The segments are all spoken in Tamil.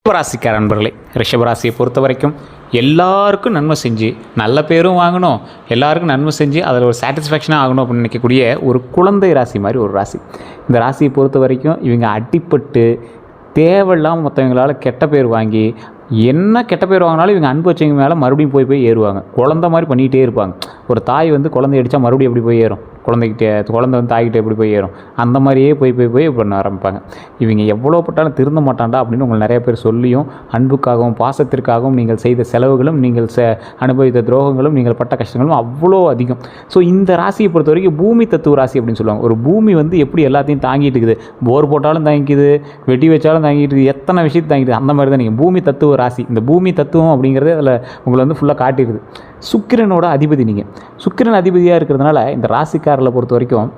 ரிஷபராசிக்கார நண்பர்களே, ரிஷபராசியை பொறுத்த வரைக்கும் எல்லாருக்கும் நன்மை செஞ்சு நல்ல பேரும் வாங்கணும், எல்லாருக்கும் நன்மை செஞ்சு அதில் ஒரு சாட்டிஸ்ஃபேக்ஷனாக ஆகணும் அப்படின்னு நினைக்கக்கூடிய ஒரு குழந்தை ராசி மாதிரி ஒரு ராசி. இந்த ராசியை பொறுத்த வரைக்கும் இவங்க அடிப்பட்டு தேவையில்லாமல் மற்றவங்களால் கெட்ட பேர் வாங்கி என்ன கெட்ட பேர் வாங்கினாலும் இவங்க அன்பு வச்சவங்க மேலே மறுபடியும் போய் ஏறுவாங்க. குழந்த மாதிரி பண்ணிகிட்டே இருப்பாங்க. ஒரு தாய் குழந்தை அடித்தா மறுபடியும் எப்படி போய் ஏறும், குழந்தை தாய்கிட்ட எப்படி போய் ஏறும், அந்த மாதிரியே போய் பண்ண ஆரம்பிப்பாங்க. இவங்க எவ்வளோ பட்டாலும் திருந்த மாட்டாண்டா அப்படின்னு உங்களை நிறைய பேர் சொல்லியும் அன்புக்காகவும் பாசத்திற்காகவும் நீங்கள் செய்த செலவுகளும் நீங்கள் அனுபவித்த துரோகங்களும் நீங்கள் பட்ட கஷ்டங்களும் அவ்வளோ அதிகம். ஸோ இந்த ராசியை பொறுத்த வரைக்கும் பூமி தத்துவ ராசி அப்படின்னு சொல்லுவாங்க. ஒரு பூமி எப்படி எல்லாத்தையும் தாங்கிட்டு இருக்குது, போர் போட்டாலும் தாங்கிக்குது, வெட்டி வச்சாலும் தாங்கிட்டு இருக்குது, எத்தனை விஷயத்தை தாங்கிட்டு அந்த மாதிரி தான் நீங்கள் பூமி தத்துவ ராசி. இந்த பூமி தத்துவம் அப்படிங்கிறது அதில் உங்களை ஃபுல்லாக காட்டிடுது. சுக்கிரனோட அதிபதி நீங்கள். சுக்கிரன் அதிபதியாக இருக்கிறதுனால இந்த ராசிக்காரர்களை பொறுத்த வரைக்கும்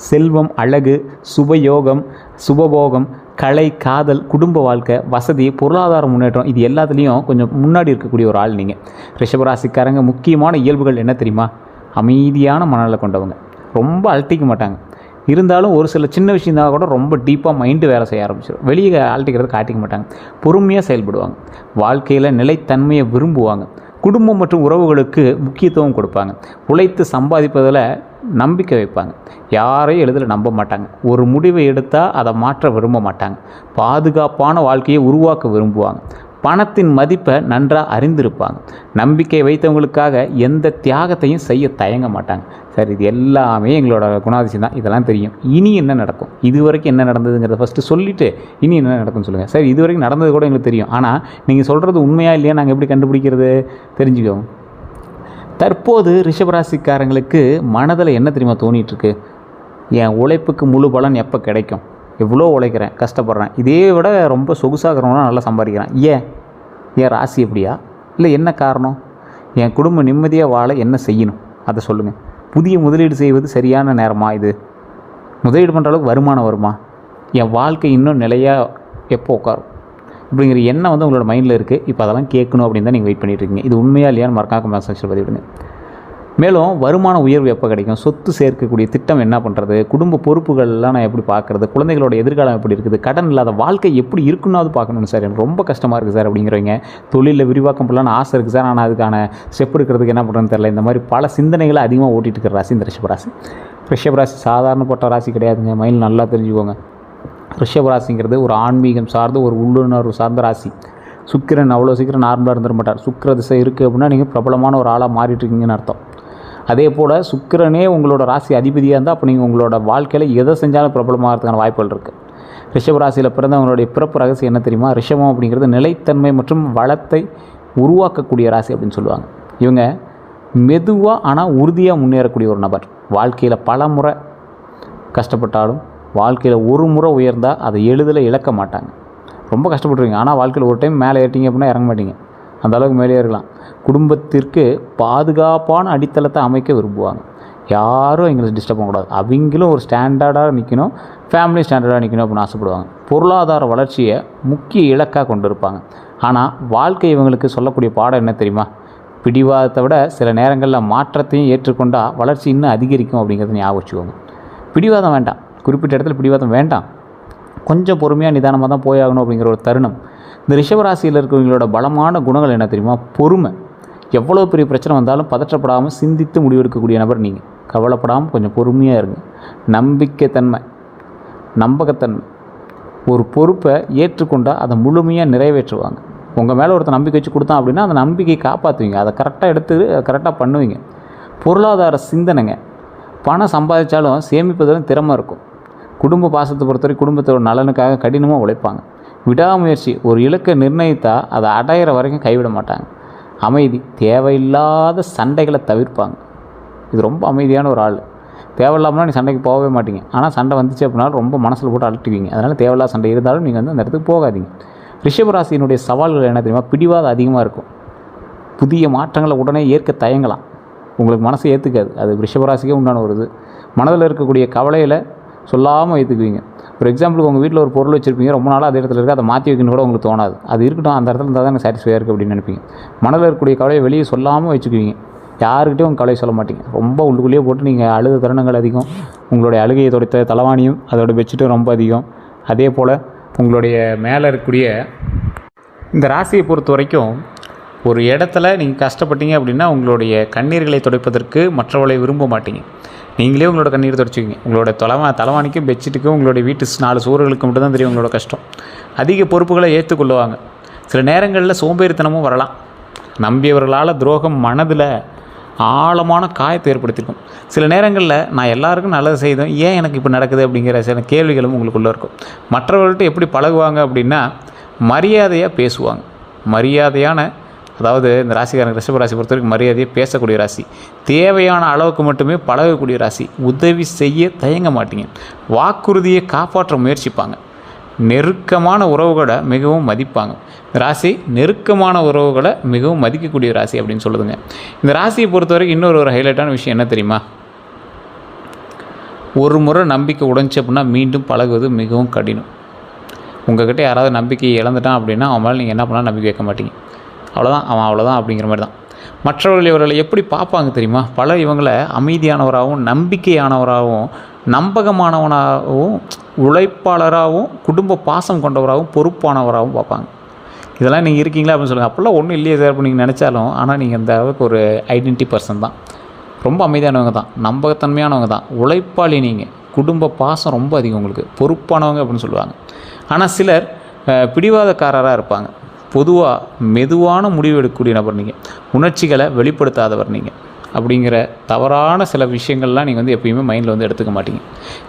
செல்வம், அழகு, சுபயோகம், சுபபோகம், கலை, காதல், குடும்ப வாழ்க்கை, வசதி, பொருளாதார முன்னேற்றம், இது எல்லாத்துலேயும் கொஞ்சம் முன்னாடி இருக்கக்கூடிய ஒரு ஆள் நீங்கள். ரிஷபராசிக்காரங்க முக்கியமான இயல்புகள் என்ன தெரியுமா? அமைதியான மனநிலை கொண்டவங்க, ரொம்ப அழட்டிக்க மாட்டாங்க. இருந்தாலும் ஒரு சில சின்ன விஷயம் தான் கூட ரொம்ப டீப்பாக மைண்டு வேலை செய்ய ஆரம்பிச்சிடும். வெளியே அழட்டிக்கிறத காட்டிக்க மாட்டாங்க. பொறுமையாக செயல்படுவாங்க. வாழ்க்கையில் நிலைத்தன்மையை விரும்புவாங்க. குடும்பம் மற்றும் உறவுகளுக்கு முக்கியத்துவம் கொடுப்பாங்க. உழைத்து சம்பாதிப்பதில் நம்பிக்கை வைப்பாங்க. யாரையும் எளிதில் நம்ப மாட்டாங்க. ஒரு முடிவை எடுத்தால் அதை மாற்ற விரும்ப மாட்டாங்க. பாதுகாப்பான வாழ்க்கையை உருவாக்க விரும்புவாங்க. பணத்தின் மதிப்பை நன்றாக அறிந்திருப்பாங்க. நம்பிக்கை வைத்தவங்களுக்காக எந்த தியாகத்தையும் செய்ய தயங்க மாட்டாங்க. சார், இது எல்லாமே எங்களோட குணாதிசயம் தான், இதெல்லாம் தெரியும். இனி என்ன நடக்கும், இது வரைக்கும் என்ன நடந்ததுங்கிறத ஃபஸ்ட்டு சொல்லிவிட்டு இனி என்ன நடக்கும்னு சொல்லுங்கள். சார், இது வரைக்கும் நடந்தது கூட எங்களுக்கு தெரியும், ஆனால் நீங்கள் சொல்கிறது உண்மையா இல்லையா நாங்கள் எப்படி கண்டுபிடிக்கிறது, தெரிஞ்சுக்கோங்க. தற்போது ரிஷபராசிக்காரங்களுக்கு மனதில் என்ன தெரியுமா தோணிகிட்ருக்கு? என் உழைப்புக்கு முழு பலன் எப்போ கிடைக்கும்? எவ்வளோ உழைக்கிறேன், கஷ்டப்படுறேன், இதே விட ரொம்ப சொகுசாகிறவனா நல்லா சம்பாதிக்கிறேன். ஏன் ராசி எப்படியா? இல்லை என்ன காரணம்? என் குடும்ப நிம்மதியாக வாழ என்ன செய்யணும் அதை சொல்லுங்கள். புதிய முதலீடு செய்வது சரியான நேரமா? இது முதலீடு பண்ணுற அளவுக்கு வருமானம் வருமா? என் வாழ்க்கை இன்னும் நிலையாக எப்போ உட்காரும் அப்படிங்கிற எண்ணம் உங்களோட மைண்டில் இருக்குது. இப்போ அதெல்லாம் கேட்கணும் அப்படின்னு தான் நீங்கள் வெயிட் பண்ணிட்டுருக்கீங்க. இது உண்மையாக இல்லையான்னு மறக்காம மெசேஜில் பதிவிடுங்க. மேலும் வருமான உயர்வு எப்போ கிடைக்கும், சொத்து சேர்க்கக்கூடிய திட்டம் என்ன பண்ணுறது, குடும்ப பொறுப்புகள்லாம் நான் எப்படி பார்க்குறது, குழந்தைகளோட எதிர்காலம் எப்படி இருக்குது, கடன் இல்லாத வாழ்க்கை எப்படி இருக்குன்னு பார்க்கணும் சார், எனக்கு ரொம்ப கஷ்டமாக இருக்குது சார் அப்படிங்கிறவங்க, தொழிலில் விரிவாக்கம் பண்ணலான்னு ஆசை இருக்குது சார், ஆனால் அதுக்கான ஸ்டெப் எடுக்கிறதுக்கு என்ன பண்ணுறதுன்னு தெரியல. இந்த மாதிரி பல சிந்தனைகளை அதிகமாக ஓட்டிகிட்டு இருக்கிற ராசி இந்த ரிஷபராசி. ரிஷபராசி சாதாரணப்பட்ட ராசி கிடையாதுங்க, மைண்ட் நல்லா தெரிஞ்சுக்கோங்க. ரிஷபராசிங்கிறது ஒரு ஆன்மீகம் சார்ந்த ஒரு உள்ளுணர்வு சார்ந்த ராசி. சுக்கிரன் அவ்வளோ சீக்கிரம் நார்மலாக இருந்துட மாட்டார். சுக்கிர திசை இருக்குது அப்படின்னா நீங்கள் பிரபலமான ஒரு ஆளாக மாறிட்டுருக்கீங்கன்னு அர்த்தம். அதே போல் சுக்கிரனே உங்களோட ராசி அதிபதியாக இருந்தால் அப்போ நீங்கள் உங்களோட வாழ்க்கையில் எதை செஞ்சாலும் பிரபலமாகிறதுக்கான வாய்ப்புகள் இருக்குது. ரிஷபராசியில் பிறந்தவங்களுடைய பிறப்பு ரகசியம் என்ன தெரியுமா? ரிஷபம் அப்படிங்கிறது நிலைத்தன்மை மற்றும் வளத்தை உருவாக்கக்கூடிய ராசி அப்படின்னு சொல்லுவாங்க. இவங்க மெதுவாக ஆனால் உறுதியாக முன்னேறக்கூடிய ஒரு நபர். வாழ்க்கையில் பல முறை கஷ்டப்பட்டாலும் வாழ்க்கையில் ஒரு முறை உயர்ந்தால் அதை எளிதில் இழக்க மாட்டாங்க. ரொம்ப கஷ்டப்பட்டுருவீங்க, ஆனால் வாழ்க்கையில் ஒரு டைம் மேலே ஏறிட்டீங்க அப்படின்னா இறங்க மாட்டீங்க, அந்த அளவுக்கு மேலே ஏறலாம். குடும்பத்திற்கு பாதுகாப்பான அடித்தளத்தை அமைக்க விரும்புவாங்க. யாரும் எங்களுக்கு டிஸ்டர்ப் பண்ணக்கூடாது, அவங்களும் ஒரு ஸ்டாண்டர்டாக நிற்கணும், ஃபேமிலி ஸ்டாண்டர்டாக நிற்கணும் அப்படின்னு ஆசைப்படுவாங்க. பொருளாதார வளர்ச்சியை முக்கிய இலக்காக கொண்டு இருப்பாங்க. ஆனால் வாழ்க்கை இவங்களுக்கு சொல்லக்கூடிய பாடம் என்ன தெரியுமா? பிடிவாதத்தை விட சில நேரங்களில் மாற்றத்தையும் ஏற்றுக்கொண்டால் வளர்ச்சி இன்னும் அதிகரிக்கும் அப்படிங்கிறத ஞாபகம் வச்சுக்கோங்க. பிடிவாதம் வேண்டாம், குறிப்பிட்ட இடத்துல பிடிவாதம் வேண்டாம், கொஞ்சம் பொறுமையாக நிதானமாக தான் போயாகணும் அப்படிங்கிற ஒரு தருணம். இந்த ரிஷபராசியில் இருக்கிறவங்களோட பலமான குணங்கள் என்ன தெரியுமா? பொறுமை. எவ்வளோ பெரிய பிரச்சனை வந்தாலும் பதற்றப்படாமல் சிந்தித்து முடிவெடுக்கக்கூடிய நபர் நீங்கள். கவலைப்படாமல் கொஞ்சம் பொறுமையாக இருங்க. நம்பிக்கைத்தன்மை, நம்பகத்தன்மை. ஒரு பொறுப்பை ஏற்றுக்கொண்டால் அதை முழுமையாக நிறைவேற்றுவாங்க. உங்கள் மேலே ஒருத்தர் நம்பிக்கை வச்சு கொடுத்தான் அப்படின்னா அந்த நம்பிக்கையை காப்பாற்றுவீங்க, அதை கரெக்டாக எடுத்து கரெக்டாக பண்ணுவீங்க. பொருளாதார சிந்தனைங்க. பணம் சம்பாதிச்சாலும் சேமிப்பதில் திறமை இருக்கும். குடும்ப பாசத்தை பொறுத்தவரை குடும்பத்தோட நலனுக்காக கடினமாக உழைப்பாங்க. விடாமுயற்சி. ஒரு இலக்கை நிர்ணயித்தால் அதை அடையிற வரைக்கும் கைவிட மாட்டாங்க. அமைதி. தேவையில்லாத சண்டைகளை தவிர்ப்பாங்க. இது ரொம்ப அமைதியான ஒரு ஆள். தேவையில்லாமல் நீ சண்டைக்கு போகவே மாட்டீங்க, ஆனால் சண்டை வந்துச்சு அப்படின்னா ரொம்ப மனசில் போட்டு அழட்டுவீங்க. அதனால் தேவையில்லாத சண்டை இருந்தாலும் நீங்கள் அந்த இடத்துக்கு போகாதீங்க. ரிஷபராசியினுடைய சவால்கள் என்ன தெரியுமா? பிடிவாதம் அதிகமாக இருக்கும். புதிய மாற்றங்களை உடனே ஏற்க தயங்கலாம். உங்களுக்கு மனசு ஏற்றுக்காது. அது ரிஷபராசிக்கே உண்டான ஒரு இது. மனதில் இருக்கக்கூடிய கவலையில் சொல்லாமல் ஏற்றுக்குவீங்க. ஒரு எக்ஸாம்பிளுக்கு உங்கள் வீட்டில் ஒரு பொருள் வச்சுருப்பீங்க, ரொம்ப நாளாக அதே இடத்துல இருக்குது, அதை மாற்றி வைக்கணும் கூட உங்களுக்கு தோணாது. அது இருக்கட்டும், அந்த இடத்துல இருந்தால் தான் எனக்கு சாட்டிஸ்ஃபையாக இருக்குது அப்படின்னு நினைப்பீங்க. மனதில் இருக்கக்கூடிய கவலையை வெளியே சொல்லாமல் வச்சுக்குவீங்க. யாருக்கிட்டையும் உங்கள் கவலையை சொல்ல மாட்டீங்க. ரொம்ப உள்ளுக்குள்ளேயே போட்டு நீங்கள் அழுத தருணங்கள் அதிகம். உங்களுடைய அழுகையை தொடைத்த தலைவாணியும் அதோட பெட்ஷீட்டும் ரொம்ப அதிகம். அதே போல் உங்களுடைய மேலே இருக்கக்கூடிய இந்த ராசியை பொறுத்த வரைக்கும் ஒரு இடத்துல நீங்கள் கஷ்டப்பட்டீங்க அப்படின்னா உங்களுடைய கண்ணீர்களை துடைப்பதற்கு மற்றவர்களை விரும்ப மாட்டீங்க. நீங்களே உங்களோட கண்ணீர் துடைச்சிக்கிங்க. உங்களோட தலைவாணிக்கும் பெட்ஷீட்டுக்கும் உங்களுடைய வீட்டு 4 சுவர்களுக்கு மட்டும் தான் தெரியும் உங்களோட கஷ்டம். அதிக பொறுப்புகளை ஏற்றுக்கொள்ளுவாங்க. சில நேரங்களில் சோம்பேறித்தனமும் வரலாம். நம்பியவர்களால் துரோகம் மனதில் ஆழமான காயத்தை ஏற்படுத்தியிருக்கும். சில நேரங்களில் நான் எல்லாருக்கும் நல்லது செய்தோம், ஏன் எனக்கு இப்போ நடக்குது அப்படிங்கிற சில கேள்விகளும் உங்களுக்குள்ளே இருக்கும். மற்றவர்கள்ட்ட எப்படி பழகுவாங்க அப்படின்னா மரியாதையாக பேசுவாங்க. மரியாதையான, அதாவது இந்த ராசிக்காரங்க ரிஷப ராசி பொறுத்த வரைக்கும் மரியாதையை பேசக்கூடிய ராசி. தேவையான அளவுக்கு மட்டுமே பழகக்கூடிய ராசி. உதவி செய்ய தயங்க மாட்டீங்க. வாக்குறுதியை காப்பாற்ற முயற்சிப்பாங்க. நெருக்கமான உறவுகளை மிகவும் மதிப்பாங்க. இந்த ராசி நெருக்கமான உறவுகளை மிகவும் மதிக்கக்கூடிய ராசி அப்படின்னு சொல்லுதுங்க. இந்த ராசியை பொறுத்த வரைக்கும் இன்னொரு ஹைலைட்டான விஷயம் என்ன தெரியுமா? ஒரு முறை நம்பிக்கை உடைஞ்சு அப்படின்னா மீண்டும் பழகுவது மிகவும் கடினம். உங்கள்கிட்ட யாராவது நம்பிக்கை இழந்துட்டான் அப்படின்னா அவன் மேலே நீங்கள் என்ன பண்ணாலும் நம்பிக்கை வைக்க மாட்டீங்க. அவ்வளோதான் அப்படிங்கிற மாதிரி தான். மற்றவர்கள் இவர்களை எப்படி பார்ப்பாங்க தெரியுமா? பலர் இவங்களை அமைதியானவராகவும் நம்பிக்கையானவராகவும் நம்பகமானவனாகவும் உழைப்பாளராகவும் குடும்ப பாசம் கொண்டவராகவும் பொறுப்பானவராகவும் பார்ப்பாங்க. இதெல்லாம் நீங்கள் இருக்கீங்களா அப்படின்னு சொல்லுங்கள். அப்போல்லாம் ஒன்றும் இல்லையே சார் அப்போ நீங்கள் நினச்சாலும், ஆனால் நீங்கள் அந்த அளவுக்கு ஒரு ஐடென்டி பர்சன் தான். ரொம்ப அமைதியானவங்க தான், நம்பகத்தன்மையானவங்க தான், உழைப்பாளி. நீங்கள் குடும்ப பாசம் ரொம்ப அதிகம், உங்களுக்கு பொறுப்பானவங்க அப்படின்னு சொல்லுவாங்க. ஆனால் சிலர் பிடிவாதக்காரராக இருப்பாங்க. பொதுவாக மெதுவான முடிவு எடுக்கக்கூடிய நபர் நீங்கள். உணர்ச்சிகளை வெளிப்படுத்தாதவர் நீங்கள். அப்படிங்கிற தவறான சில விஷயங்கள்லாம் நீங்கள் எப்பயுமே மைண்டில் எடுத்துக்க மாட்டீங்க.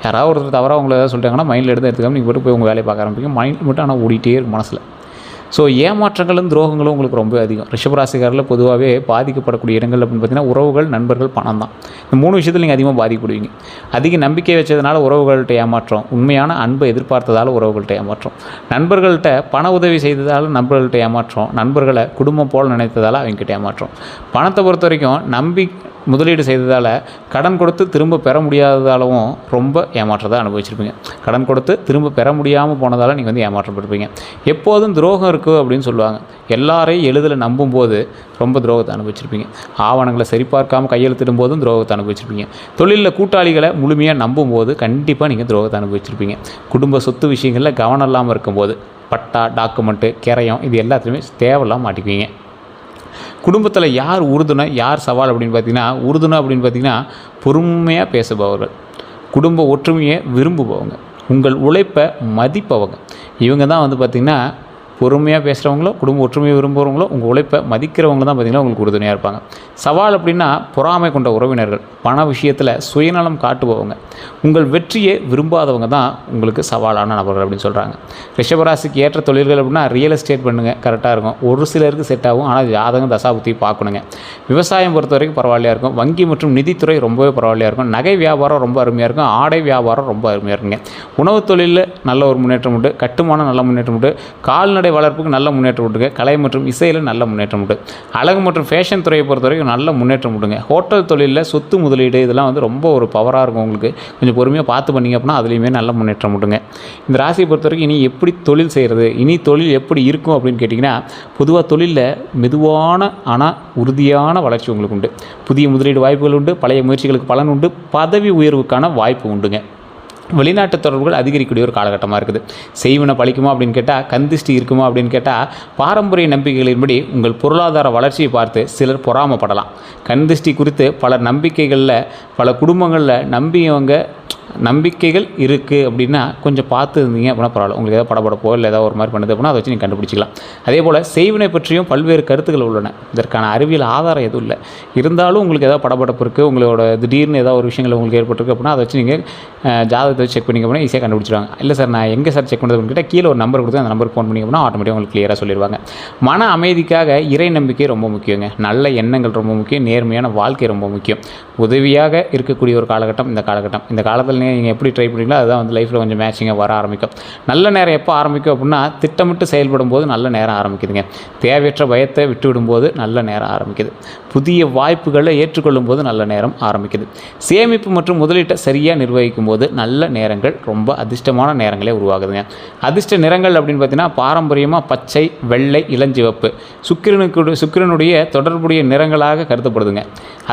யாராவது ஒருத்தர் தவறாக உங்களை ஏதாவது சொல்லிட்டாங்கன்னா மைண்டில் எடுத்துக்காமல் நீங்கள் போய் உங்கள் வேலையை பார்க்க ஆரம்பிப்பீங்க. மைண்ட் மட்டும் ஆனால் ஓடிட்டே இருக்கும் மனசில். ஸோ ஏமாற்றங்களும் துரோகங்களும் உங்களுக்கு ரொம்ப அதிகம். ரிஷபராசிக்காரில் பொதுவாகவே பாதிக்கப்படக்கூடிய இடங்கள் அப்படின்னு பார்த்தீங்கன்னா உறவுகள், நண்பர்கள், பணம் தான். இந்த 3 விஷயத்தில் நீங்கள் அதிகமாக பாதிக்கப்படுவீங்க. அதிக நம்பிக்கை வச்சதுனால உறவுகள்கிட்ட ஏமாற்றம், உண்மையான அன்பை எதிர்பார்த்ததால் உறவுகள்கிட்ட ஏமாற்றம், நண்பர்கள்ட்ட பண உதவி செய்ததால் நண்பர்கள்ட்ட ஏமாற்றம், நண்பர்களை குடும்பம் போல் நினைத்ததால் அவங்ககிட்ட ஏமாற்றம். பணத்தை பொறுத்த வரைக்கும் முதலீடு செய்ததால் கடன் கொடுத்து திரும்ப பெற முடியாததாலும் ரொம்ப ஏமாற்றத்தை அனுபவிச்சிருப்பீங்க. கடன் கொடுத்து திரும்ப பெற முடியாமல் போனதால் நீங்கள் ஏமாற்றப்பட்டிருப்பீங்க. எப்போதும் துரோகம் இருக்குது அப்படின்னு சொல்லுவாங்க. எல்லாரையும் எளிதில் நம்பும்போது ரொம்ப துரோகத்தை அனுபவிச்சிருப்பீங்க. ஆவணங்களை சரிபார்க்காமல் கையெழுத்திடும் போதும் துரோகத்தை அனுபவிச்சிருப்பீங்க. தொழிலில் கூட்டாளிகளை முழுமையாக நம்பும்போது கண்டிப்பாக நீங்கள் துரோகத்தை அனுபவிச்சிருப்பீங்க. குடும்ப சொத்து விஷயங்களில் கவனம் இல்லாமல் இருக்கும்போது பட்டா, டாக்குமெண்ட்டு, கிரையம் இது எல்லாத்துலேயுமே தேவையில்லாமல் மாட்டிக்குவீங்க. குடும்பத்தில் யார் உறுதுணை, யார் சவால் அப்படின்னு பார்த்தீங்கன்னா பொறுமையாக பேசுபவர்கள், குடும்ப ஒற்றுமையை விரும்புபவங்க, உங்கள் உழைப்பை மதிப்பவங்க. இவங்க தான் பார்த்திங்கன்னா பொறுமையாக பேசுகிறவங்களோ, குடும்ப ஒற்றுமையை விரும்புகிறவங்களோ, உங்கள் உழைப்பை மதிக்கிறவங்க தான் பார்த்திங்கன்னா உங்களுக்கு உறுதுணையாக இருப்பாங்க. சவால் அப்படின்னா பொறாமை கொண்ட உறவினர்கள், பண விஷயத்தில் சுயநலம் காட்டுபவங்க, உங்கள் வெற்றியை விரும்பாதவங்க தான் உங்களுக்கு சவாலான நபர்கள் அப்படின்னு சொல்கிறாங்க. ரிஷபராசிக்கு ஏற்ற தொழில்கள் அப்படின்னா ரியல் எஸ்டேட் பண்ணுங்கள், கரெக்டாக இருக்கும். ஒரு சிலருக்கு செட் ஆகும், ஆனால் ஜாதகம் தசாபுத்தி பார்க்கணுங்க. விவசாயம் பொறுத்த வரைக்கும் பரவாயில்லையாக இருக்கும். வங்கி மற்றும் நிதித்துறை ரொம்பவே பரவாயில்லையாக இருக்கும். நகை வியாபாரம் ரொம்ப அருமையாக இருக்கும். ஆடை வியாபாரம் ரொம்ப அருமையாக இருக்குங்க. உணவு தொழிலில் நல்ல ஒரு முன்னேற்றம் உண்டு. கட்டுமானம் நல்ல முன்னேற்றம் உண்டு. கால்நடை வளர்ப்புக்கு நல்ல முன்னேற்றம் உண்டுங்க. கலை மற்றும் இசையில் நல்ல முன்னேற்றம் உண்டு. அழகு மற்றும் ஃபேஷன் துறையை பொறுத்த வரைக்கும் நல்ல முன்னேற்றம் உண்டுங்க. ஹோட்டல் தொழிலில் சொத்து முதலீடு இதெல்லாம் ரொம்ப ஒரு பவராக இருக்கும். உங்களுக்கு கொஞ்சம் பொறுமையாக பார்த்து பண்ணிங்க அப்படின்னா அதுலேயுமே நல்ல முன்னேற்றம் உண்டுங்க. இந்த ராசியை பொறுத்த வரைக்கும் இனி எப்படி தொழில் செய்கிறது, இனி தொழில் எப்படி இருக்கும் அப்படின்னு கேட்டிங்கன்னா, பொதுவாக தொழிலில் மெதுவான ஆனால் உறுதியான வளர்ச்சி உங்களுக்கு உண்டு. புதிய முதலீடு வாய்ப்புகள் உண்டு. பழைய முயற்சிகளுக்கு பலன் உண்டு. பதவி உயர்வுக்கான வாய்ப்பு உண்டுங்க. வெளிநாட்டு தொடர்புகள் அதிகரிக்கக்கூடிய ஒரு காலகட்டமாக இருக்குது. செய்வன பழிக்குமா அப்படின்னு கேட்டால், கந்திஷ்டி இருக்குமா அப்படின்னு கேட்டால், பாரம்பரிய நம்பிக்கைகளின்படி உங்கள் பொருளாதார வளர்ச்சியை பார்த்து சிலர் பொறாமப்படலாம். கந்திஷ்டி குறித்து பல நம்பிக்கைகளில், பல குடும்பங்களில் நம்பிக்கைகள் இருக்குது அப்படின்னா கொஞ்சம் பார்த்து இருந்தீங்க அப்படின்னா பரவாயில்ல. உங்களுக்கு ஏதாவது படப்படப்போ இல்லை ஏதாவது ஒரு மாதிரி பண்ணுது அப்படின்னா அதை வச்சு நீங்கள் கண்டுபிடிச்சிக்கலாம். அதே போல் செய்வினை பற்றியும் பல்வேறு கருத்துக்கள் உள்ளன. இதற்கான அறிவியல் ஆதாரம் எதுவும் இல்லை. இருந்தாலும் உங்களுக்கு ஏதாவது படப்படப்பு இருக்குது, உங்களோட திடீர்னு ஏதாவது ஒரு விஷயங்கள் உங்களுக்கு ஏற்பட்டிருக்கு அப்படின்னா அதை வச்சு நீங்கள் ஜாதகத்தை வச்சு செக் பண்ணிங்க அப்படின்னா ஈஸியாக கண்டுபிடிச்சிடுவாங்க. இல்லை சார் நான் எங்கே சார் செக் பண்ணுறது அப்படின்னு கீழே ஒரு நம்பர் கொடுத்து அந்த நம்பருக்கு ஃபோன் பண்ணிங்க அப்படின்னா ஆட்டோமேட்டிக்காக உங்களுக்கு கிளியராக சொல்லிடுவாங்க. மன அமைதிக்காக இறை நம்பிக்கை ரொம்ப முக்கியங்க. நல்ல எண்ணங்கள் ரொம்ப முக்கியம். நேர்மையான வாழ்க்கை ரொம்ப முக்கியம். உதவியாக இருக்கக்கூடிய ஒரு காலகட்டம் இந்த காலகட்டம். இந்த காலத்தில் நீங்கள் எப்படி ட்ரை பண்ணுறீங்களோ அதுதான் லைஃப்பில் கொஞ்சம் மேட்சிங்காக வர ஆரம்பிக்கும். நல்ல நேரம் எப்போ ஆரம்பிக்கும் அப்படின்னா திட்டமிட்டு செயல்படும் போது நல்ல நேரம் ஆரம்பிக்குதுங்க. தேவையற்ற பயத்தை விட்டுவிடும்போது நல்ல நேரம் ஆரம்பிக்குது. புதிய வாய்ப்புகளை ஏற்றுக்கொள்ளும் போது நல்ல நேரம் ஆரம்பிக்குது. சேமிப்பு மற்றும் முதலீட்டை சரியாக நிர்வகிக்கும் போது நல்ல நேரங்கள் ரொம்ப அதிர்ஷ்டமான நேரங்களே உருவாகுதுங்க. அதிர்ஷ்ட நிறங்கள் அப்படின்னு பார்த்தீங்கன்னா பாரம்பரியமாக பச்சை, வெள்ளை, இளஞ்சிவப்பு சுக்கிரனுடைய தொடர்புடைய நிறங்களாக கருதப்படுதுங்க.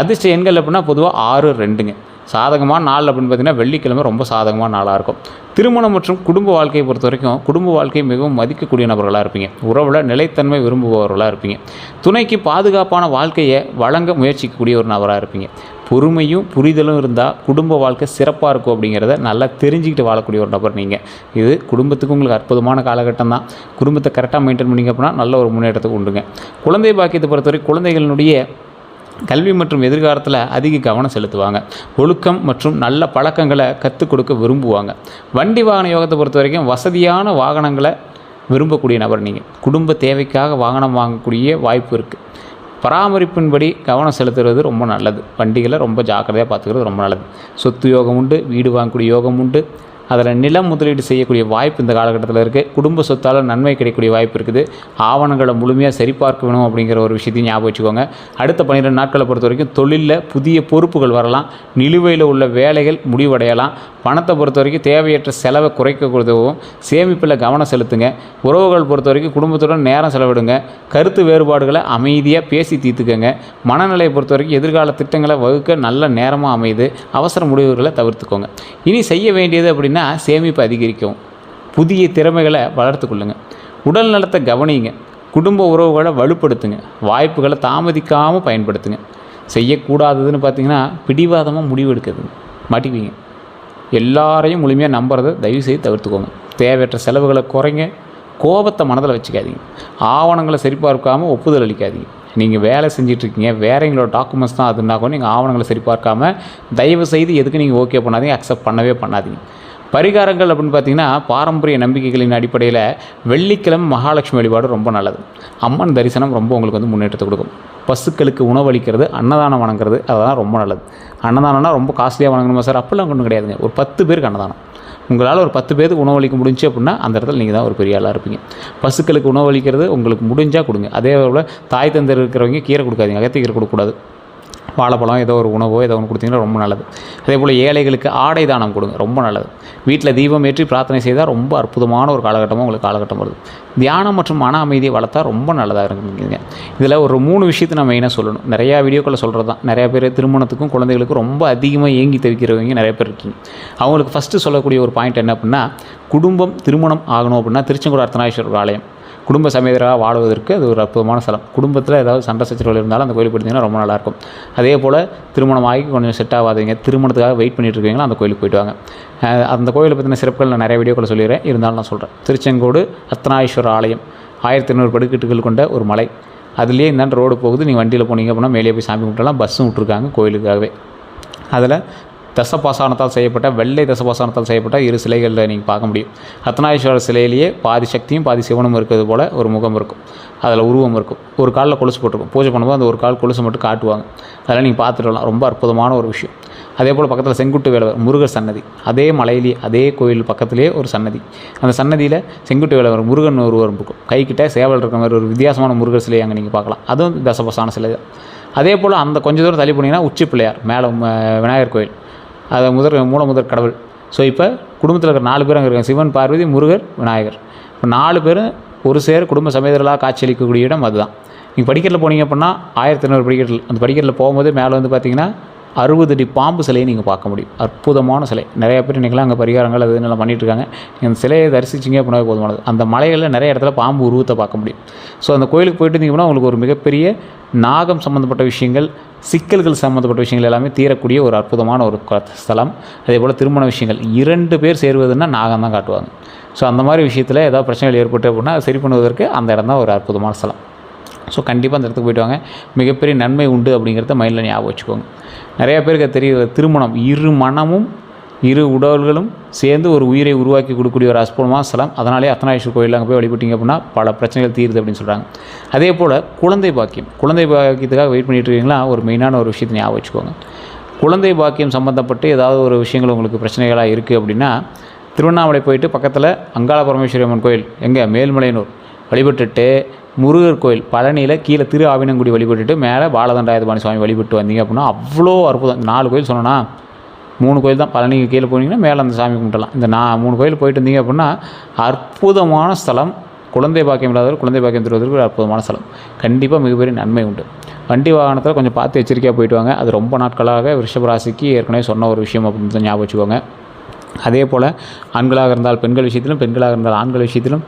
அதிர்ஷ்ட எண்கள் அப்படின்னா பொதுவாக 6, 2ங்க. சாதகமான நாள் அப்படின்னு பார்த்திங்கன்னா வெள்ளிக்கிழமை ரொம்ப சாதகமான நாளாக இருக்கும். திருமணம் மற்றும் குடும்ப வாழ்க்கையை பொறுத்த வரைக்கும் குடும்ப வாழ்க்கையை மிகவும் மதிக்கக்கூடிய நபர்களாக இருப்பீங்க. உறவில் நிலைத்தன்மை விரும்புபவர்களாக இருப்பீங்க. துணைக்கு பாதுகாப்பான வாழ்க்கையை வழங்க முயற்சிக்கக்கூடிய ஒரு நபராக இருப்பீங்க. பொறுமையும் புரிதலும் இருந்தால் குடும்ப வாழ்க்கை சிறப்பாக இருக்கும் அப்படிங்கிறத நல்லா தெரிஞ்சுக்கிட்டு வாழக்கூடிய ஒரு நபர் நீங்கள். இது குடும்பத்துக்கு உங்களுக்கு அற்புதமான காலகட்டம் தான். குடும்பத்தை கரெக்டாக மெயின்டைன் பண்ணிங்க அப்படின்னா நல்ல ஒரு முன்னேற்றத்துக்கு உண்டுங்க. குழந்தை பாக்கியத்தை பொறுத்தவரை குழந்தைகளினுடைய கல்வி மற்றும் எதிர்காலத்தில் அதிக கவனம் செலுத்துவாங்க. ஒழுக்கம் மற்றும் நல்ல பழக்கங்களை கற்றுக் கொடுக்க விரும்புவாங்க. வண்டி வாகன யோகத்தை பொறுத்த வரைக்கும் வசதியான வாகனங்களை விரும்பக்கூடிய நபர் நீங்கள். குடும்ப தேவைக்காக வாகனம் வாங்கக்கூடிய வாய்ப்பு இருக்குது. பராமரிப்பின்படி கவனம் செலுத்துறது ரொம்ப நல்லது. வண்டிகளை ரொம்ப ஜாக்கிரதையாக பார்த்துக்கிறது ரொம்ப நல்லது. சொத்து யோகம் உண்டு, வீடு வாங்கக்கூடிய யோகம் உண்டு. அதில் நிலம் முதலீடு செய்யக்கூடிய வாய்ப்பு இந்த காலகட்டத்தில் இருக்குது. குடும்ப சொத்தால் நன்மை கிடைக்கக்கூடிய வாய்ப்பு இருக்குது. ஆவணங்களை முழுமையாக சரிபார்க்க வேணும் அப்படிங்கிற ஒரு விஷயத்தையும் ஞாபகம் வச்சுக்கோங்க. அடுத்த 12 நாட்களை பொறுத்த வரைக்கும் தொழிலில் புதிய பொறுப்புகள் வரலாம். நிலுவையில் உள்ள வேலைகள் முடிவடையலாம். பணத்தை பொறுத்த வரைக்கும் தேவையற்ற செலவை குறைக்க உதவும். சேமிப்பில் கவனம் செலுத்துங்க. உறவுகள் பொறுத்த வரைக்கும் குடும்பத்துடன் நேரம் செலவிடுங்க. கருத்து வேறுபாடுகளை அமைதியாக பேசி தீர்த்துக்கங்க. மனநிலையை பொறுத்த வரைக்கும் எதிர்கால திட்டங்களை வகுக்க நல்ல நேரமாக அமையுது. அவசர முடிவுகளை தவிர்த்துக்கோங்க. இனி செய்ய வேண்டியது அப்படின்னா சேமிப்பு அதிகரிக்கும். புதிய திறமைகளை வளர்த்துக்கொள்ளுங்க. உடல் நலத்தை கவனிங்க. குடும்ப உறவுகளை வலுப்படுத்துங்க. வாய்ப்புகளை தாமதிக்காமல் பயன்படுத்துங்க. செய்யக்கூடாததுன்னு பார்த்தீங்கன்னா பிடிவாதமாக முடிவு எடுக்குதுங்க, மாட்டிக்குவீங்க. எல்லாரையும் முழுமையாக நம்புறதை தயவுசெய்து தவிர்த்துக்கோங்க. தேவையற்ற செலவுகளை குறைங்க. கோபத்தை மனதில் வச்சுக்காதீங்க. ஆவணங்களை சரிபார்க்காமல் ஒப்புதல் அளிக்காதீங்க. நீங்கள் வேலை செஞ்சிட்ருக்கீங்க, வேற எங்களோட டாக்குமெண்ட்ஸ் தான் அதுனா கூட நீங்கள் ஆவணங்களை சரிபார்க்காமல் தயவுசெய்து எதுக்கு நீங்கள் ஓகே பண்ணாதீங்க, அக்செப்ட் பண்ணவே பண்ணாதீங்க. பரிகாரங்கள் அப்படின்னு பார்த்தீங்கன்னா பாரம்பரிய நம்பிக்கைகளின் அடிப்படையில் வெள்ளிக்கிழமை மகாலட்சுமி வழிபாடு ரொம்ப நல்லது. அம்மன் தரிசனம் ரொம்ப உங்களுக்கு வந்து முன்னேற்றத்தை கொடுக்கும். பசுக்களுக்கு உணவளிக்கிறது, அன்னதானம் வணங்குறது, அதெல்லாம் ரொம்ப நல்லது. அன்னதானம்னா ரொம்ப காஸ்ட்லியாக வணங்கணுமா சார்? அப்படிலாம் ஒன்றும் கிடையாதுங்க. ஒரு 10 பேருக்கு அன்னதானம். உங்களால் ஒரு 10 பேருக்கு உணவளிக்க முடிஞ்சு அப்படின்னா அந்த இடத்துல நீங்கள் தான் ஒரு பெரிய ஆளாக இருப்பீங்க. பசுக்களுக்கு உணவளிக்கிறது உங்களுக்கு முடிஞ்சால் கொடுங்க. அதே போல் தாய் தந்தர் இருக்கிறவங்க கீரை கொடுக்காதீங்க, அகத்திக்கீரை கொடுக்கக்கூடாது. வாழைப்பழம் ஏதோ ஒரு உணவோ ஏதோ ஒன்று கொடுத்தீங்கன்னா ரொம்ப நல்லது. அதே போல் ஏழைகளுக்கு ஆடை தானம் கொடுங்க, ரொம்ப நல்லது. வீட்டில் தீபம் ஏற்றி பிரார்த்தனை செய்தால் ரொம்ப அற்புதமான ஒரு காலகட்டமாக உங்களுக்கு காலகட்டம் வருது. தியானம் மற்றும் மன அமைதியை வளர்த்தா ரொம்ப நல்லதாக இருக்குங்க. இதில் ஒரு 3 விஷயத்தை நான் மெயினாக சொல்லணும். நிறையா வீடியோக்களை சொல்கிறது தான். நிறையா பேர் திருமணத்துக்கும் குழந்தைகளுக்கும் ரொம்ப அதிகமாக ஏங்கி தவிக்கிறவங்க நிறைய பேர் இருக்கீங்க. அவங்களுக்கு ஃபஸ்ட்டு சொல்லக்கூடிய ஒரு பாயிண்ட் என்ன அப்படின்னா, குடும்பம் திருமணம் ஆகணும் அப்படின்னா திருச்செங்கோடு அர்த்தநாரீஸ்வரர் ஆலயம் குடும்ப சமேதராக வாழ்வதற்கு அது ஒரு அற்புதமான ஸ்தலம். குடும்பத்தில் ஏதாவது சண்டை சச்சரவுகள் இருந்தாலும் அந்த கோயிலுக்கு போயிட்டீங்கன்னா ரொம்ப நல்லாயிருக்கும். அதே போல் திருமணம் ஆகி கொஞ்சம் செட் ஆகாதீங்க, திருமணத்துக்காக வெயிட் பண்ணிட்டு இருக்கீங்களா, அந்த கோயிலுக்கு போயிட்டு வாங்க. அந்த கோயிலை பற்றின சிறப்புகள் நான் நிறைய வீடியோக்களை சொல்லிடுறேன், இருந்தாலும் நான் சொல்கிறேன். திருச்செங்கோடு அர்த்தநாரீஸ்வரர் ஆலயம் 1200 படிக்கட்டுகள் கொண்ட ஒரு மலை. அதுலேயே இந்தாண்டு ரோடு போகுது. நீங்கள் வண்டியில் போனீங்க அப்படின்னா மேலே போய் சாமி கும்பிட்டலாம். பஸ்ஸும் விட்ருக்காங்க கோயிலுக்காகவே. அதில் தசபாசானத்தால் செய்யப்பட்ட வெள்ளை தசபாசானத்தால் செய்யப்பட்ட 2 சிலைகளில் நீங்கள் பார்க்க முடியும். அர்த்தநாரீஸ்வரர் சிலையிலேயே பாதி சக்தியும் பாதி சிவனும் இருக்கிறது போல் ஒரு முகம் இருக்கும். அதில் உருவம் இருக்கும். ஒரு காலில் கொலுசு போட்டிருக்கும். பூஜை பண்ணும்போது அந்த ஒரு கால் கொலுசு மட்டும் காட்டுவாங்க. அதெல்லாம் நீங்கள் பார்த்துட்டு வரலாம். ரொம்ப அற்புதமான ஒரு விஷயம். அதே போல் பக்கத்தில் செங்குட்டு வேலவர் முருகர் சன்னதி, அதே மலையிலேயே அதே கோயில் பக்கத்துலேயே ஒரு சன்னதி. அந்த சன்னதியில் செங்குட்டு வேலவர் முருகன் உருவம் இருக்கும். கைக்கிட்ட சேவல் இருக்கிற மாதிரி ஒரு வித்தியாசமான முருகர் சிலையை அங்கே நீங்கள் பார்க்கலாம். அதுவும் தசபாசான சிலை தான். அதே போல் அந்த கொஞ்சம் தூரம் தள்ளி போனீங்கன்னா உச்சி பிள்ளையார் மேலே விநாயகர் கோயில், அதை மூலமுதற் கடவுள். ஸோ இப்போ குடும்பத்தில் இருக்கிற 4 பேர் அங்கே இருக்காங்க. சிவன், பார்வதி, முருகர், விநாயகர். இப்போ 4 பேரும் ஒரு சேர குடும்ப சமேதர்களாக காட்சியளிக்கக்கூடிய இடம் அதுதான். நீங்கள் படிக்கட்டில் போனீங்க அப்படின்னா 1200 படிக்கட்டில், அந்த படிக்கட்டில் போகும்போது மேலே வந்து பார்த்தீங்கன்னா 60 அடி பாம்பு சிலையை நீங்கள் பார்க்க முடியும். அற்புதமான சிலை. நிறைய பேர் இன்றைக்கெல்லாம் அங்கே பரிகாரங்கள் அது நல்லா பண்ணிகிட்ருக்காங்க. அந்த சிலையை தரிசிச்சிங்க அப்படின்னா போதுமானது. அந்த மலைகளில் நிறைய இடத்துல பாம்பு உருவத்தை பார்க்க முடியும். ஸோ அந்த கோயிலுக்கு போயிட்டு இருந்தீங்கன்னா உங்களுக்கு ஒரு மிகப்பெரிய நாகம் சம்மந்தப்பட்ட விஷயங்கள், சிக்கல்கள் சம்மந்தப்பட்ட விஷயங்கள் எல்லாமே தீரக்கூடிய ஒரு அற்புதமான ஒரு ஸ்தலம். அதே போல் திருமண விஷயங்கள் 2 பேர் சேருவதுன்னா நாகம் தான் காட்டுவாங்க. ஸோ அந்த மாதிரி விஷயத்தில் ஏதாவது பிரச்சனைகள் ஏற்பட்டு அப்படின்னா சரி பண்ணுவதற்கு அந்த இடம் தான் ஒரு அற்புதமான ஸ்தலம். ஸோ கண்டிப்பாக அந்த இடத்துக்கு போய்ட்டு வாங்க. மிகப்பெரிய நன்மை உண்டு அப்படிங்கிறத மைண்டில் ஞாபகம் வச்சுக்கோங்க. நிறையா பேருக்கு தெரிய திருமணம் 2 மனமும் 2 உடல்களும் சேர்ந்து ஒரு உயிரை உருவாக்கி கொடுக்கக்கூடிய ஒரு அற்புதமான ஸ்தலம். அதனாலே அர்த்தநாரீஸ்வரர் கோயில் அங்கே போய் வழிபட்டிங்க அப்படின்னா பல பிரச்சனைகள் தீருது அப்படின்னு சொல்கிறாங்க. அதே போல் குழந்தை பாக்கியம், குழந்தை பாக்கியத்துக்காக வெயிட் பண்ணிட்டு இருக்கீங்களா, ஒரு மெயினான ஒரு விஷயத்தை ஞாபகம் வச்சுக்கோங்க. குழந்தை பாக்கியம் சம்மந்தப்பட்டு ஏதாவது ஒரு விஷயங்கள் உங்களுக்கு பிரச்சனைகளாக இருக்குது அப்படின்னா திருவண்ணாமலை போயிட்டு பக்கத்தில் அங்காள பரமேஸ்வரி அம்மன் கோயில் எங்கே மேல்மலையனூர் வழிபட்டுட்டு, முருகர் கோயில் பழனியில் கீழே திரு ஆவினங்குடி வழிபட்டுட்டு மேலே பாலதண்டாயுதபாணி சுவாமி வழிபட்டு வந்தீங்க அப்படின்னா அவ்வளோ அற்புதம். 4 கோயில் சொன்னோன்னா 3 கோயில் தான். பழனிக்கு கீழே போனீங்கன்னா மேலே அந்த சாமி கும்பிட்டலாம். இந்த 3 கோயில் போயிட்டு இருந்தீங்க அப்படின்னா அற்புதமான ஸ்தலம். குழந்தை பாக்கியம் இல்லாதவர் குழந்தை பாக்கியம் தருவதற்கு ஒரு அற்புதமான ஸ்தலம். கண்டிப்பாக மிகப்பெரிய நன்மை உண்டு. வண்டி வாகனத்தில் கொஞ்சம் பார்த்து எச்சரிக்கையாக போயிட்டு வாங்க. அது ரொம்ப நாட்களாக ரிஷப ராசிக்கு ஏற்கனவே சொன்ன ஒரு விஷயம் அப்படின்னு ஞாபகம் வச்சுக்கோங்க. அதே போல் ஆண்களாக இருந்தால் பெண்கள் விஷயத்திலும், பெண்களாக இருந்தால் ஆண்கள் விஷயத்திலும்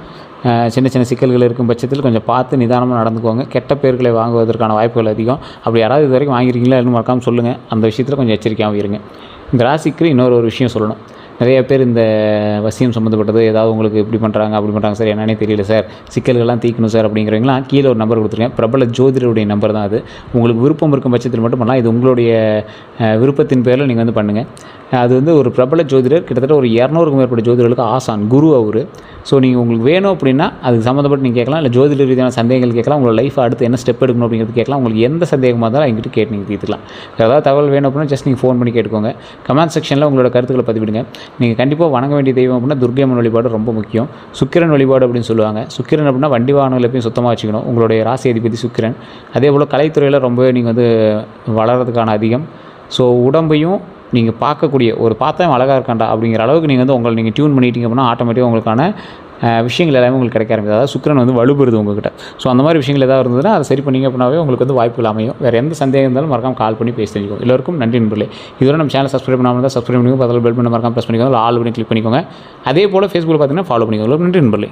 சின்ன சின்ன சிக்கல்கள் இருக்கும் பட்சத்தில் கொஞ்சம் பார்த்து நிதானமாக நடந்துக்குவாங்க. கெட்ட பேர்களை வாங்குவதற்கான வாய்ப்புகள் அதிகம். அப்படி யாராவது இது வரைக்கும் வாங்கியிருக்கீங்களா இன்னும் மறக்காமல் சொல்லுங்கள். அந்த விஷயத்தில் கொஞ்சம் எச்சரிக்கையாகவும் இருங்க. இந்த ராசிக்கு இன்னொரு விஷயம் சொல்லணும். நிறைய பேர் இந்த வசியம் சம்மந்தப்பட்டது ஏதாவது உங்களுக்கு இப்படி பண்ணுறாங்க அப்படி பண்ணுறாங்க சார், என்னன்னே தெரியல சார், சிக்கல்கள்லாம் தீர்க்கணும் சார் அப்படிங்கிறவங்களாம் கீழே ஒரு நம்பர் கொடுத்துருக்கேன். பிரபல ஜோதிடருடைய நம்பர் தான் அது. உங்களுக்கு விருப்பம் இருக்கும் பட்சத்தில் மட்டும் பண்ணலாம். இது உங்களுடைய விருப்பத்தின் பேரில் நீங்கள் வந்து பண்ணுங்கள். அது வந்து ஒரு பிரபல ஜோதிடர், கிட்டத்தட்ட ஒரு 200க்கும் மேற்பட்ட ஜோதிடர்களுக்கு ஆசான், குரு அவர். ஸோ நீங்கள் உங்களுக்கு வேணும் அப்படின்னா அதுக்கு சம்மந்தப்பட்டு நீங்கள் கேட்கலாம். இல்லை ஜோதிட ரீதியான சந்தேகங்கள் கேட்கலாம். உங்களோட லைஃப் அடுத்து என்ன ஸ்டெப் எடுக்கணும் அப்படிங்கிறது கேட்கலாம். உங்களுக்கு எந்த சந்தேகமாக இருந்தாலும் எங்கிட்ட கேட்டு நீங்கள் தீர்த்துக்கலாம். ஏதாவது தகவல் வேணும் அப்படின்னா ஜஸ்ட் நீங்கள் ஃபோன் பண்ணி கேட்டுக்கோங்க. கமெண்ட் செக்ஷனில் உங்களோட கருத்துக்களை பதிவிடுங்க. நீங்கள் கண்டிப்பாக வணங்க வேண்டிய தெய்வம் அப்படின்னா துர்க்கை அம்மன் வழிபாடு ரொம்ப முக்கியம். சுக்கிரன் வழிபாடு அப்படின்னு சொல்லுவாங்க. சுக்கிரன் அப்படின்னா வண்டி வாகனங்கள் எப்பயும் சுத்தமாக வச்சுக்கணும். உங்களுடைய ராசி அதிபதி சுக்கிரன். அதே போல் கலைத்துறையில் ரொம்பவே நீங்கள் வந்து வளர்கிறதுக்கான அதிகம். ஸோ உடம்பையும் நீங்கள் பார்க்கக்கூடிய ஒரு பார்த்தா அழகாக இருக்காண்டா அப்படிங்கிற அளவுக்கு நீங்கள் வந்து உங்களை நீங்கள் டியூன் பண்ணிட்டீங்க அப்படின்னா ஆட்டோமேட்டிக்காக உங்களுக்கான விஷயங்கள் எல்லாமே உங்களுக்கு கிடைக்க ஆரம்பிது. அதாவது சுக்கிரன் வந்து வலுபெறுது உங்கள்கிட்ட. ஸோ அந்த மாதிரி விஷயங்கள் ஏதாவது இருந்ததுன்னா அதை சரி பண்ணிங்க அப்படின்னாவே உங்களுக்கு வந்து வாய்ப்புகள் அமையும். வேறு எந்த சந்தேகம் இருந்தாலும் மறக்காம கால் பண்ணி பேசி தெரிஞ்சுக்கோங்க. எல்லோருக்கும் நன்றி நண்பர்களே. இதுவரை நம்ம சேனல் சப்ஸ்கிரைப் பண்ணாமல் இருந்தால் சப்ஸ்கிரைப் பண்ணிக்கோங்க. பதில் பெல் பண்ண மறக்காம ப்ரெஸ் பண்ணிக்கோங்க. ஆல் பண்ணி கிளிக் பண்ணிக்கோங்க. அதே போல் ஃபேஸ்புக்கில் பார்த்தீங்கன்னா ஃபாலோ பண்ணிக்கோங்க. நன்றி நண்பர்களே.